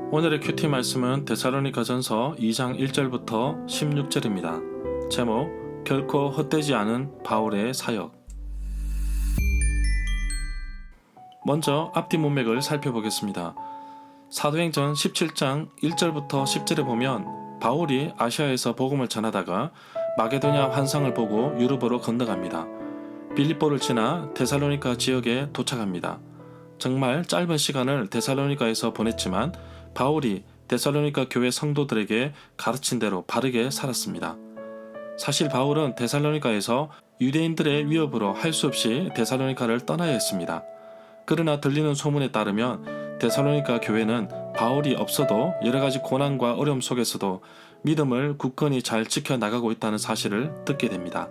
오늘의 큐티 말씀은 데살로니가전서 2장 1절부터 16절입니다. 제목, 결코 헛되지 않은 바울의 사역. 먼저 앞뒤 문맥을 살펴보겠습니다. 사도행전 17장 1절부터 10절에 보면 바울이 아시아에서 복음을 전하다가 마게도냐 환상을 보고 유럽으로 건너갑니다. 빌립보를 지나 데살로니가 지역에 도착합니다. 정말 짧은 시간을 데살로니가에서 보냈지만 바울이 데살로니가 교회 성도들에게 가르친 대로 바르게 살았습니다. 사실 바울은 데살로니가에서 유대인들의 위협으로 할 수 없이 데살로니가를 떠나야 했습니다. 그러나 들리는 소문에 따르면 데살로니가 교회는 바울이 없어도 여러 가지 고난과 어려움 속에서도 믿음을 굳건히 잘 지켜나가고 있다는 사실을 듣게 됩니다.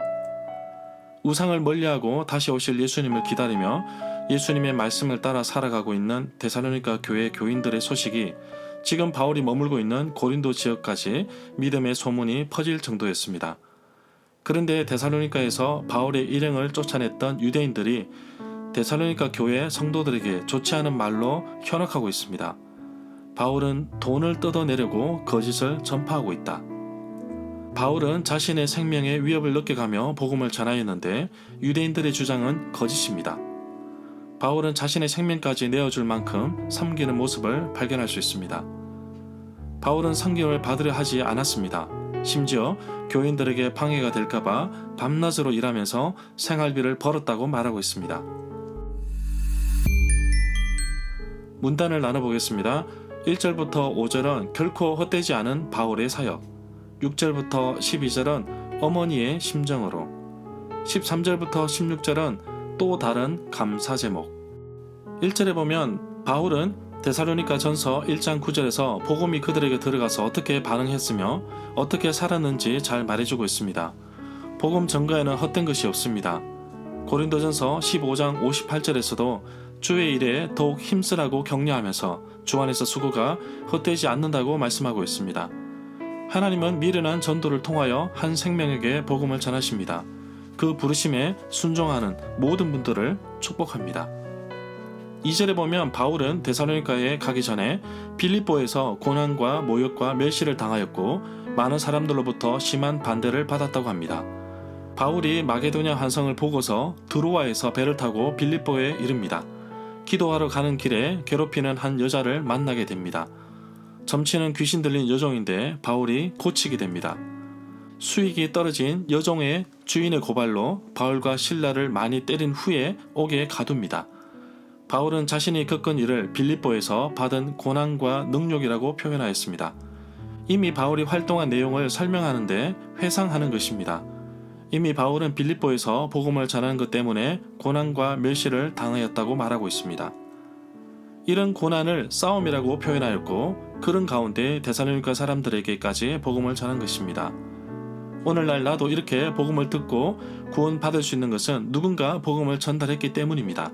우상을 멀리하고 다시 오실 예수님을 기다리며 예수님의 말씀을 따라 살아가고 있는 데살로니가 교회 교인들의 소식이 지금 바울이 머물고 있는 고린도 지역까지 믿음의 소문이 퍼질 정도였습니다. 그런데 데살로니가에서 바울의 일행을 쫓아냈던 유대인들이 데살로니가 교회 성도들에게 좋지 않은 말로 현혹하고 있습니다. 바울은 돈을 뜯어내려고 거짓을 전파하고 있다. 바울은 자신의 생명에 위협을 느껴가며 복음을 전하였는데 유대인들의 주장은 거짓입니다. 바울은 자신의 생명까지 내어줄 만큼 섬기는 모습을 발견할 수 있습니다. 바울은 성경을 받으려 하지 않았습니다. 심지어 교인들에게 방해가 될까봐 밤낮으로 일하면서 생활비를 벌었다고 말하고 있습니다. 문단을 나눠보겠습니다. 1절부터 5절은 결코 헛되지 않은 바울의 사역, 6절부터 12절은 어머니의 심정으로, 13절부터 16절은 또 다른 감사 제목. 1절에 보면 바울은 데살로니가 전서 1장 9절에서 복음이 그들에게 들어가서 어떻게 반응했으며 어떻게 살았는지 잘 말해주고 있습니다. 복음 전가에는 헛된 것이 없습니다. 고린도전서 15장 58절에서도 주의 일에 더욱 힘쓰라고 격려하면서 주 안에서 수고가 헛되지 않는다고 말씀하고 있습니다. 하나님은 미련한 전도를 통하여 한 생명에게 복음을 전하십니다. 그 부르심에 순종하는 모든 분들을 축복합니다. 2절에 보면 바울은 데살로니가에 가기 전에 빌립보에서 고난과 모욕과 멸시를 당하였고 많은 사람들로부터 심한 반대를 받았다고 합니다. 바울이 마게도냐 환상을 보고서 드로아에서 배를 타고 빌립보에 이릅니다. 기도하러 가는 길에 괴롭히는 한 여자를 만나게 됩니다. 점치는 귀신 들린 여종인데 바울이 고치게 됩니다. 수익이 떨어진 여종의 주인의 고발로 바울과 실라를 많이 때린 후에 옥에 가둡니다. 바울은 자신이 겪은 일을 빌립보에서 받은 고난과 능욕이라고 표현하였습니다. 이미 바울이 활동한 내용을 설명하는데 회상하는 것입니다. 이미 바울은 빌립보에서 복음을 전하는 것 때문에 고난과 멸시를 당하였다고 말하고 있습니다. 이런 고난을 싸움이라고 표현하였고 그런 가운데 데살로니가 사람들에게까지 복음을 전한 것입니다. 오늘날 나도 이렇게 복음을 듣고 구원받을 수 있는 것은 누군가 복음을 전달했기 때문입니다.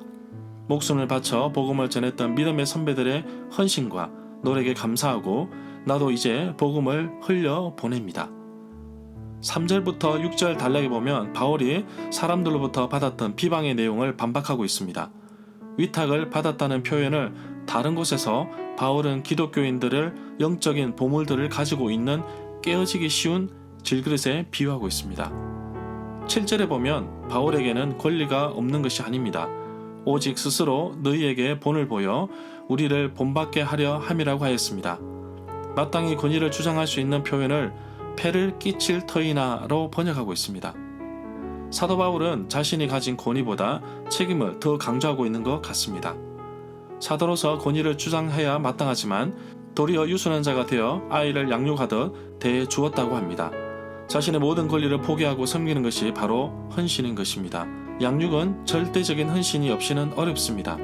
목숨을 바쳐 복음을 전했던 믿음의 선배들의 헌신과 노력에 감사하고 나도 이제 복음을 흘려 보냅니다. 3절부터 6절 단락에 보면 바울이 사람들로부터 받았던 비방의 내용을 반박하고 있습니다. 위탁을 받았다는 표현을 다른 곳에서 바울은 기독교인들을 영적인 보물들을 가지고 있는 깨어지기 쉬운 질그릇에 비유하고 있습니다. 7절에 보면 바울에게는 권리가 없는 것이 아닙니다. 오직 스스로 너희에게 본을 보여 우리를 본받게 하려 함이라고 하였습니다. 마땅히 권위를 주장할 수 있는 표현을 패를 끼칠 터이나로 번역하고 있습니다. 사도 바울은 자신이 가진 권위보다 책임을 더 강조하고 있는 것 같습니다. 사도로서 권위를 주장해야 마땅하지만 도리어 유순한 자가 되어 아이를 양육하듯 대해 주었다고 합니다. 자신의 모든 권리를 포기하고 섬기는 것이 바로 헌신인 것입니다. 양육은 절대적인 헌신이 없이는 어렵습니다.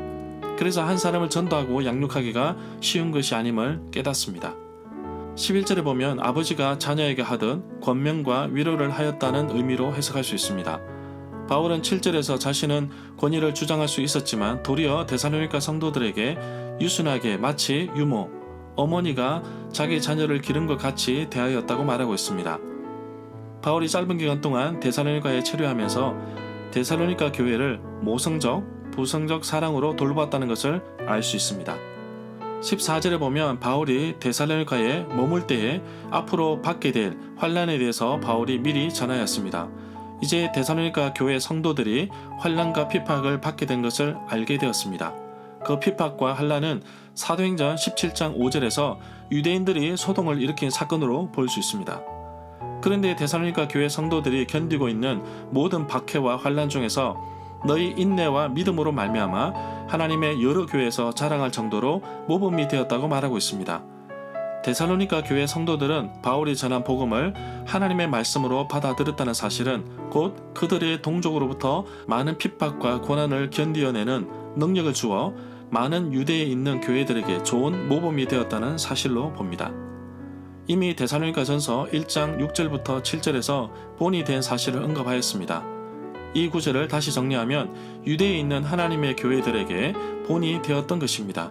그래서 한 사람을 전도하고 양육하기가 쉬운 것이 아님을 깨닫습니다. 11절에 보면 아버지가 자녀에게 하듯 권면과 위로를 하였다는 의미로 해석할 수 있습니다. 바울은 7절에서 자신은 권위를 주장할 수 있었지만 도리어 데살로니가 성도들에게 유순하게 마치 유모, 어머니가 자기 자녀를 기른 것 같이 대하였다고 말하고 있습니다. 바울이 짧은 기간 동안 데살로니가에 체류하면서 데살로니가 교회를 모성적, 부성적 사랑으로 돌보았다는 것을 알 수 있습니다. 14절에 보면 바울이 데살로니가에 머물 때에 앞으로 받게 될 환난에 대해서 바울이 미리 전하였습니다. 이제 데살로니가 교회 성도들이 환난과 핍박을 받게 된 것을 알게 되었습니다. 그 핍박과 환난은 사도행전 17장 5절에서 유대인들이 소동을 일으킨 사건으로 볼 수 있습니다. 그런데 데살로니가 교회 성도들이 견디고 있는 모든 박해와 환난 중에서 너희 인내와 믿음으로 말미암아 하나님의 여러 교회에서 자랑할 정도로 모범이 되었다고 말하고 있습니다. 데살로니가 교회 성도들은 바울이 전한 복음을 하나님의 말씀으로 받아들였다는 사실은 곧 그들의 동족으로부터 많은 핍박과 고난을 견디어내는 능력을 주어 많은 유대에 있는 교회들에게 좋은 모범이 되었다는 사실로 봅니다. 이미 데살로니가전서 1장 6절부터 7절에서 본이 된 사실을 언급하였습니다. 이 구절을 다시 정리하면 유대에 있는 하나님의 교회들에게 본이 되었던 것입니다.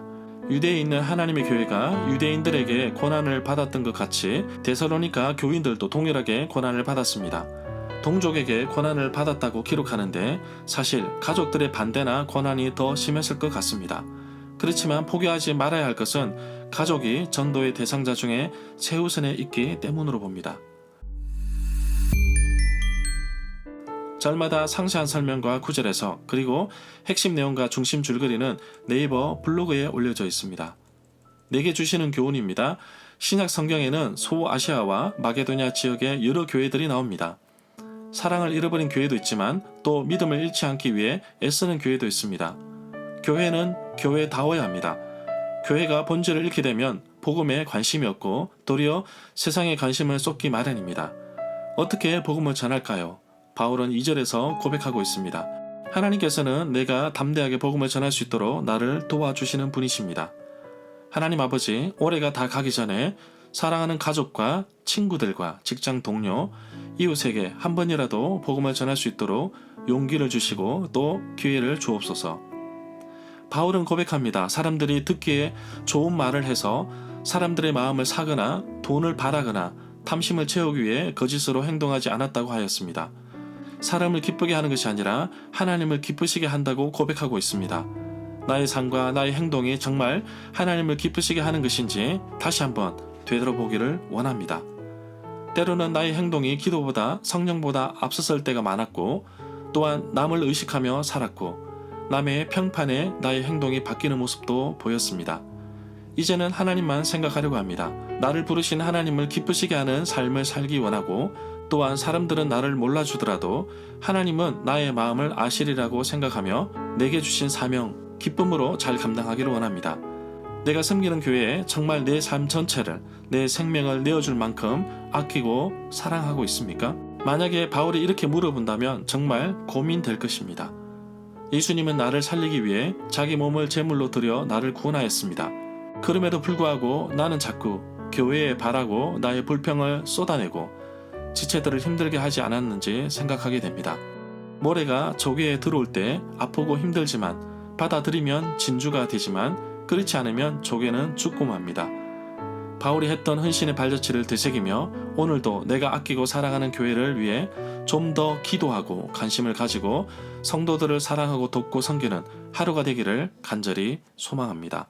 유대에 있는 하나님의 교회가 유대인들에게 고난을 받았던 것 같이 데살로니가 교인들도 동일하게 고난을 받았습니다. 동족에게 고난을 받았다고 기록하는데 사실 가족들의 반대나 고난이 더 심했을 것 같습니다. 그렇지만 포기하지 말아야 할 것은 가족이 전도의 대상자 중에 최우선에 있기 때문으로 봅니다. 절마다 상세한 설명과 구절에서 그리고 핵심 내용과 중심 줄거리는 네이버 블로그에 올려져 있습니다. 내게 주시는 교훈입니다. 신약 성경에는 소아시아와 마게도냐 지역의 여러 교회들이 나옵니다. 사랑을 잃어버린 교회도 있지만 또 믿음을 잃지 않기 위해 애쓰는 교회도 있습니다. 교회는 교회다워야 합니다. 교회가 본질을 잃게 되면 복음에 관심이 없고 도리어 세상에 관심을 쏟기 마련입니다. 어떻게 복음을 전할까요? 바울은 2절에서 고백하고 있습니다. 하나님께서는 내가 담대하게 복음을 전할 수 있도록 나를 도와주시는 분이십니다. 하나님 아버지, 올해가 다 가기 전에 사랑하는 가족과 친구들과 직장 동료, 이웃에게 한 번이라도 복음을 전할 수 있도록 용기를 주시고 또 기회를 주옵소서. 바울은 고백합니다. 사람들이 듣기에 좋은 말을 해서 사람들의 마음을 사거나 돈을 바라거나 탐심을 채우기 위해 거짓으로 행동하지 않았다고 하였습니다. 사람을 기쁘게 하는 것이 아니라 하나님을 기쁘시게 한다고 고백하고 있습니다. 나의 삶과 나의 행동이 정말 하나님을 기쁘시게 하는 것인지 다시 한번 되돌아보기를 원합니다. 때로는 나의 행동이 기도보다 성령보다 앞서설 때가 많았고 또한 남을 의식하며 살았고 남의 평판에 나의 행동이 바뀌는 모습도 보였습니다. 이제는 하나님만 생각하려고 합니다. 나를 부르신 하나님을 기쁘시게 하는 삶을 살기 원하고 또한 사람들은 나를 몰라주더라도 하나님은 나의 마음을 아시리라고 생각하며 내게 주신 사명, 기쁨으로 잘 감당하기를 원합니다. 내가 섬기는 교회에 정말 내 삶 전체를, 내 생명을 내어줄 만큼 아끼고 사랑하고 있습니까? 만약에 바울이 이렇게 물어본다면 정말 고민될 것입니다. 예수님은 나를 살리기 위해 자기 몸을 제물로 드려 나를 구원하였습니다. 그럼에도 불구하고 나는 자꾸 교회에 바라고 나의 불평을 쏟아내고 지체들을 힘들게 하지 않았는지 생각하게 됩니다. 모래가 조개에 들어올 때 아프고 힘들지만 받아들이면 진주가 되지만 그렇지 않으면 조개는 죽고 맙니다. 바울이 했던 헌신의 발자취를 되새기며 오늘도 내가 아끼고 사랑하는 교회를 위해 좀 더 기도하고 관심을 가지고 성도들을 사랑하고 돕고 섬기는 하루가 되기를 간절히 소망합니다.